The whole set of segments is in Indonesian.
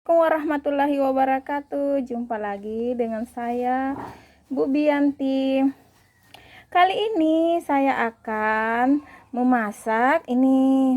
Assalamualaikum warahmatullahi wabarakatuh. Jumpa lagi dengan saya, Bu Bianti. Kali ini saya akan memasak ini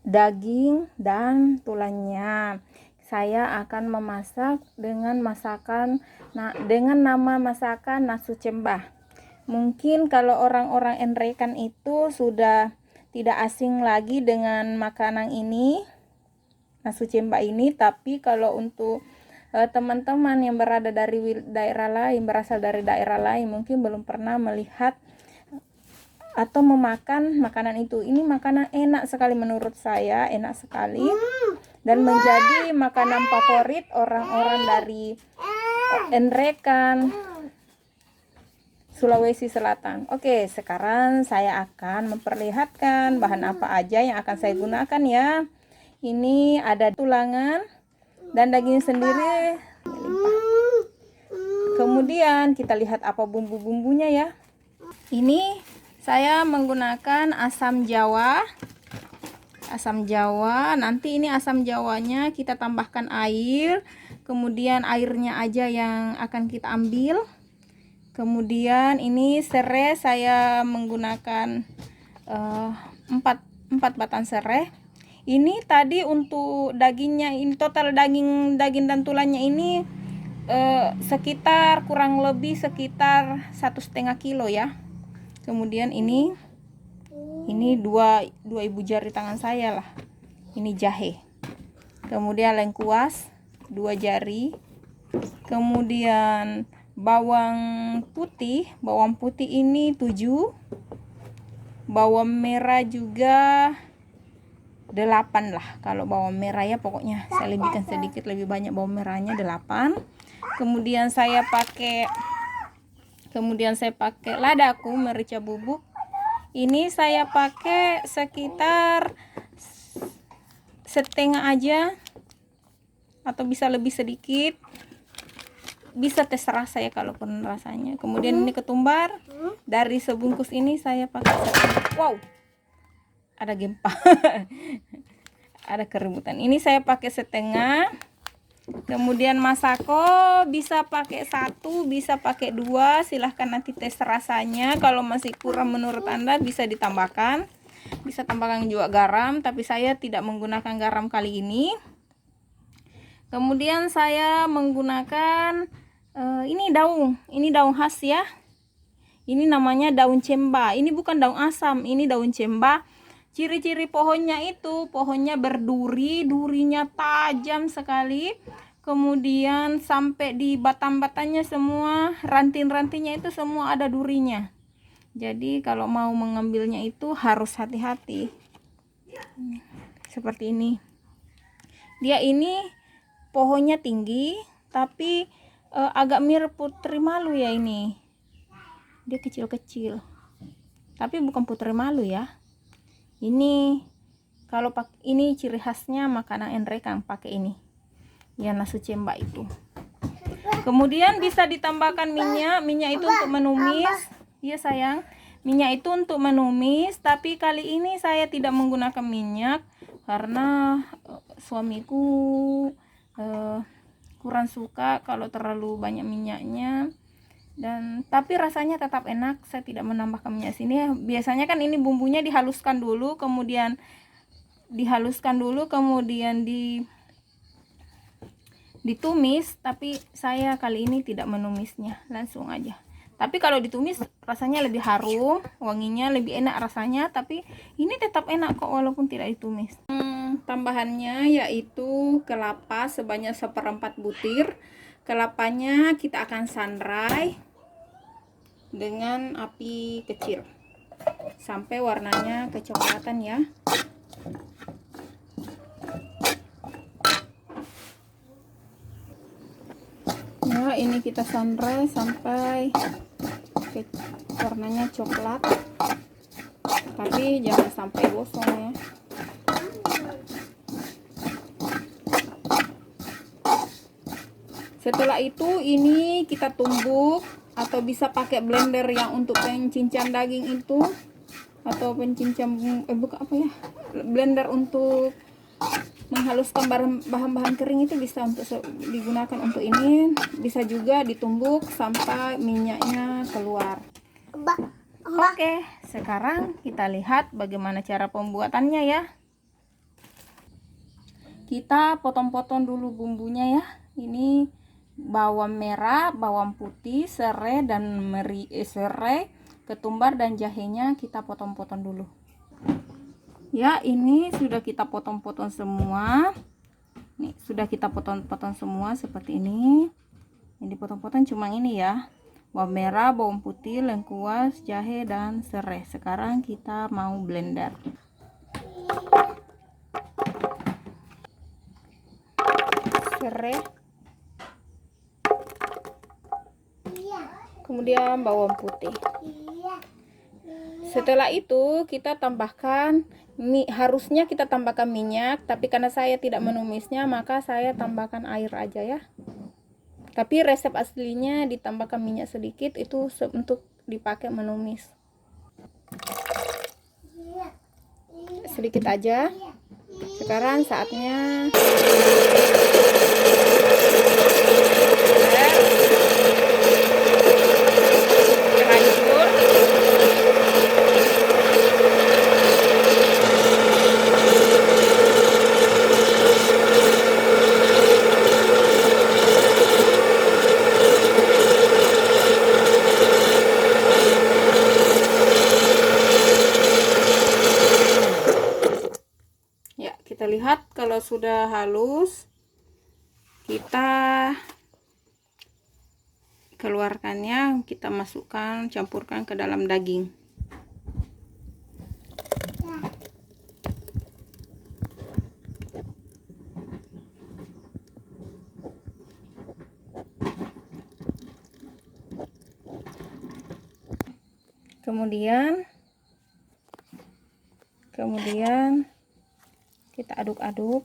daging dan tulangnya. Saya akan memasak dengan nama masakan nasu cembah. Mungkin kalau orang-orang Enrekan itu sudah tidak asing lagi dengan makanan ini, nasu cembah ini. Tapi kalau untuk teman-teman yang berada dari daerah lain, berasal dari daerah lain, mungkin belum pernah melihat atau memakan makanan itu. Ini makanan enak sekali menurut saya, enak sekali dan menjadi makanan favorit orang-orang dari Enrekan, Sulawesi Selatan. Oke, sekarang saya akan memperlihatkan bahan apa aja yang akan saya gunakan ya. Ini ada tulangan dan daging sendiri. Kemudian kita lihat apa bumbu-bumbunya ya. Ini saya menggunakan asam jawa. Asam jawa, nanti ini asam jawanya kita tambahkan air. Kemudian airnya aja yang akan kita ambil. Kemudian ini serai, saya menggunakan 4 batang serai. Ini tadi untuk dagingnya, ini total daging dan tulangnya ini sekitar kurang lebih sekitar 1,5 kilo ya. Kemudian ini 2 ibu jari tangan saya lah. Ini jahe. Kemudian lengkuas 2 jari. Kemudian bawang putih ini 7. Bawang merah juga 8 lah. Kalau bawang merah ya pokoknya saya lebihkan sedikit, lebih banyak bawang merahnya 8. Kemudian saya pakai ladaku, merica bubuk. Ini saya pakai sekitar setengah aja atau bisa lebih sedikit, bisa terserah saya kalaupun rasanya. Kemudian ini ketumbar, dari sebungkus ini saya pakai wow, ada gempa ada keributan. Ini saya pakai setengah. Kemudian masako bisa pakai 1, bisa pakai 2, silahkan nanti tes rasanya. Kalau masih kurang menurut Anda bisa ditambahkan, bisa tambahkan juga garam, tapi saya tidak menggunakan garam kali ini. Kemudian saya menggunakan ini daun khas ya. Ini namanya daun cembah. Ini bukan daun asam, ini daun cembah. Ciri-ciri pohonnya itu, pohonnya berduri, durinya tajam sekali. Kemudian sampai di batang-batangnya semua, ranting-rantingnya itu semua ada durinya. Jadi kalau mau mengambilnya itu harus hati-hati. Seperti ini. Dia ini pohonnya tinggi, tapi agak mirip putri malu ya ini. Dia kecil-kecil. Tapi bukan putri malu ya. Ini kalau ini ciri khasnya makanan Enrekan pakai ini ya, nasu cembah itu. Kemudian bisa ditambahkan minyak itu untuk menumis ya sayang, minyak itu untuk menumis. Tapi kali ini saya tidak menggunakan minyak karena suamiku kurang suka kalau terlalu banyak minyaknya. Tapi rasanya tetap enak. Saya tidak menambahkan minyak sini. Biasanya kan ini bumbunya dihaluskan dulu, kemudian ditumis, tapi saya kali ini tidak menumisnya, langsung aja. Tapi kalau ditumis rasanya lebih harum, wanginya lebih enak rasanya, tapi ini tetap enak kok walaupun tidak ditumis. Tambahannya yaitu kelapa sebanyak 1/4 butir. Kelapanya kita akan sangrai dengan api kecil sampai warnanya kecoklatan ya. Ya, ini kita sangrai sampai warnanya coklat, tapi jangan sampai gosong ya. Setelah itu ini kita tumbuk, atau bisa pakai blender yang untuk pencincang daging itu, atau pencincang blender untuk menghaluskan bahan-bahan kering itu bisa untuk digunakan untuk ini, bisa juga ditumbuk sampai minyaknya keluar. Oke, sekarang kita lihat bagaimana cara pembuatannya ya. Kita potong-potong dulu bumbunya ya. Ini bawang merah, bawang putih, serai dan serai, ketumbar dan jahenya kita potong-potong dulu. Ya, ini sudah kita potong-potong semua. Nih, sudah kita potong-potong semua seperti ini. Yang dipotong-potong cuma ini ya. Bawang merah, bawang putih, lengkuas, jahe dan serai. Sekarang kita mau blender. Serai. Kemudian bawang putih. Setelah itu kita tambahkan harusnya kita tambahkan minyak, tapi karena saya tidak menumisnya maka saya tambahkan air aja ya. Tapi resep aslinya ditambahkan minyak sedikit, itu untuk dipakai menumis. Sedikit aja. Sekarang saatnya kita lihat kalau sudah halus, kita keluarkannya, kita masukkan, campurkan ke dalam daging. Kemudian kita aduk-aduk.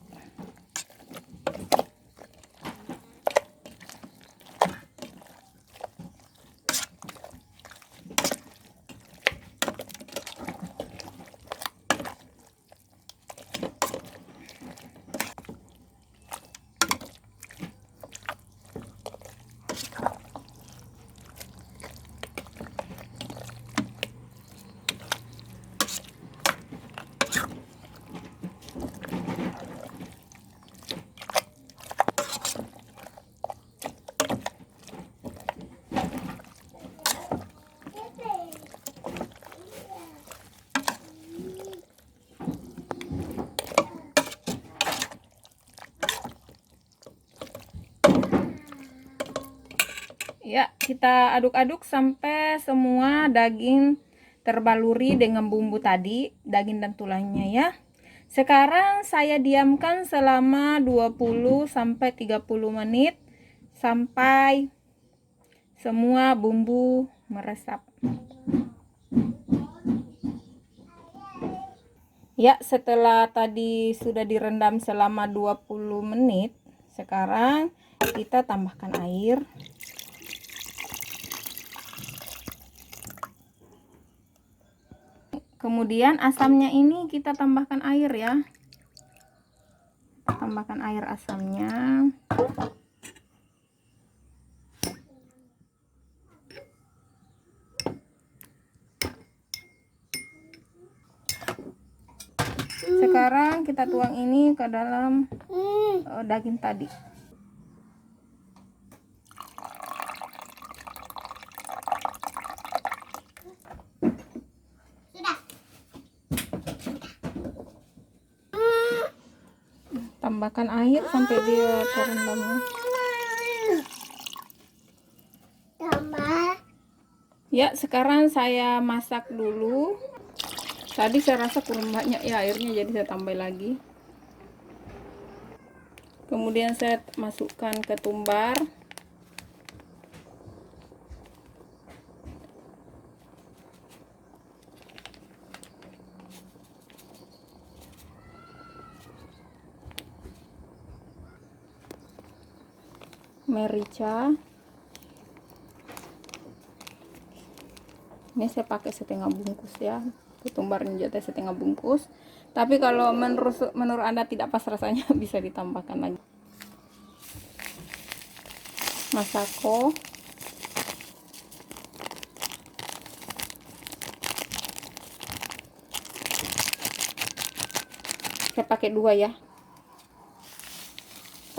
Ya, kita aduk-aduk sampai semua daging terbaluri dengan bumbu tadi, daging dan tulangnya ya. Sekarang saya diamkan selama 20 sampai 30 menit sampai semua bumbu meresap. Ya, setelah tadi sudah direndam selama 20 menit, sekarang kita tambahkan air. Kemudian asamnya ini kita tambahkan air ya. Tambahkan air asamnya. Sekarang kita tuang ini ke dalam daging tadi. Tambahkan air sampai dia terendam. Ya, sekarang saya masak dulu. Tadi saya rasa kurang banyak ya airnya, jadi saya tambah lagi. Kemudian saya masukkan ketumbar. Merica, Ini saya pakai setengah bungkus ya, ketumbarnya jatah setengah bungkus. Tapi kalau menurut Anda tidak pas rasanya, bisa ditambahkan lagi masako. Saya pakai 2 ya.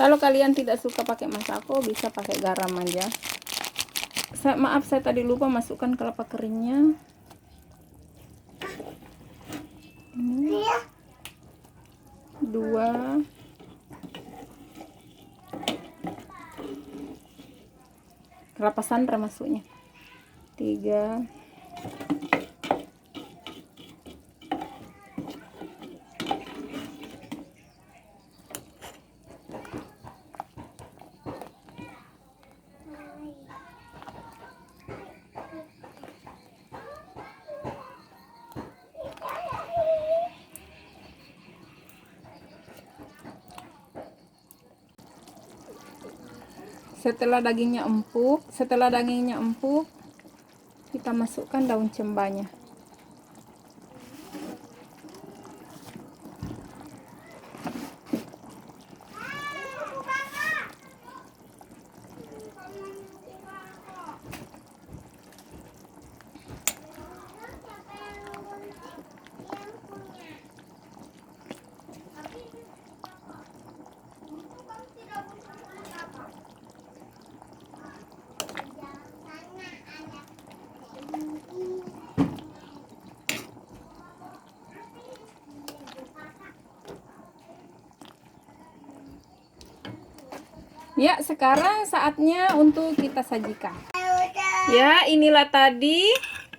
Kalau kalian tidak suka pakai masako, bisa pakai garam aja. Maaf, saya tadi lupa masukkan kelapa keringnya. Ini 2. Kelapa sandra masuknya 3. Setelah dagingnya empuk, kita masukkan daun cembanya. Ya, sekarang saatnya untuk kita sajikan. Ya, inilah tadi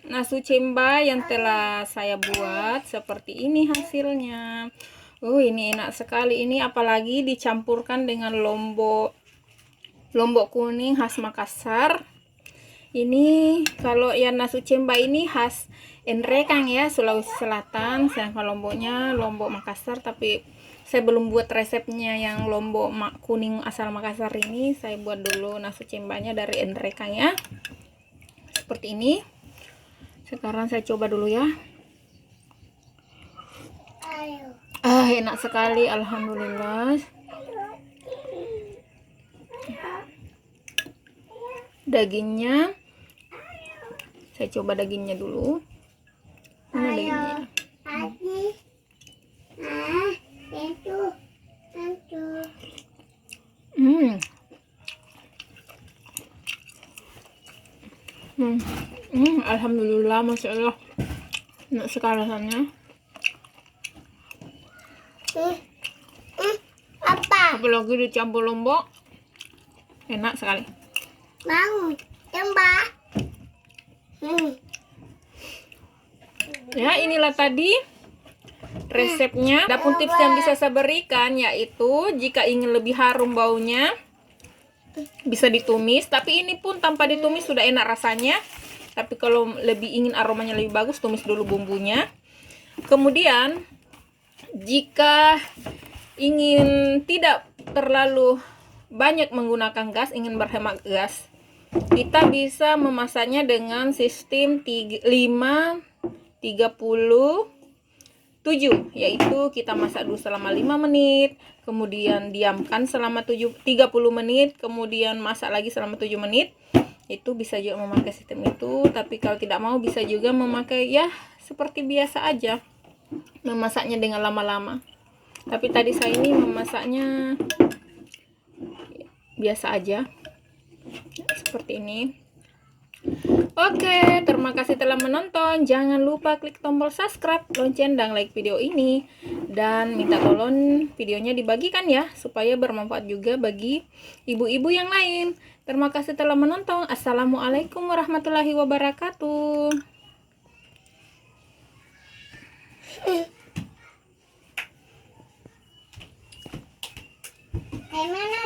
nasu cemba yang telah saya buat. Seperti ini hasilnya. Ini enak sekali. Ini apalagi dicampurkan dengan lombok kuning khas Makassar. Ini kalau yang nasu cemba ini khas Nrekang ya, Sulawesi Selatan. Sedangkan lomboknya lombok Makassar, tapi saya belum buat resepnya yang lombok kuning asal Makassar ini. Saya buat dulu nasu cembanya dari Nrekang ya. Seperti ini. Sekarang saya coba dulu ya. Enak sekali, alhamdulillah. Dagingnya, saya coba dagingnya dulu. Mana dagingnya? Alhamdulillah, masya Allah, enak sekali rasanya. Apalagi dicampur lombok, enak sekali. Mau coba. Ya, inilah tadi resepnya. Adapun tips yang bisa saya berikan yaitu jika ingin lebih harum baunya, bisa ditumis. Tapi ini pun tanpa ditumis sudah enak rasanya. Tapi kalau lebih ingin aromanya lebih bagus, tumis dulu bumbunya. Kemudian jika ingin tidak terlalu banyak menggunakan gas, ingin berhemat gas, kita bisa memasaknya dengan sistem 5-30-7, yaitu kita masak dulu selama 5 menit, kemudian diamkan selama 30 menit, kemudian masak lagi selama 7 menit. Itu bisa juga memakai sistem itu. Tapi kalau tidak mau, bisa juga memakai ya seperti biasa aja, memasaknya dengan lama-lama. Tapi tadi saya ini memasaknya biasa aja, seperti ini. Oke, terima kasih telah menonton. Jangan lupa klik tombol subscribe, lonceng, dan like video ini. Dan minta tolong videonya dibagikan ya, supaya bermanfaat juga bagi ibu-ibu yang lain. Terima kasih telah menonton. Assalamualaikum warahmatullahi wabarakatuh. Gimana?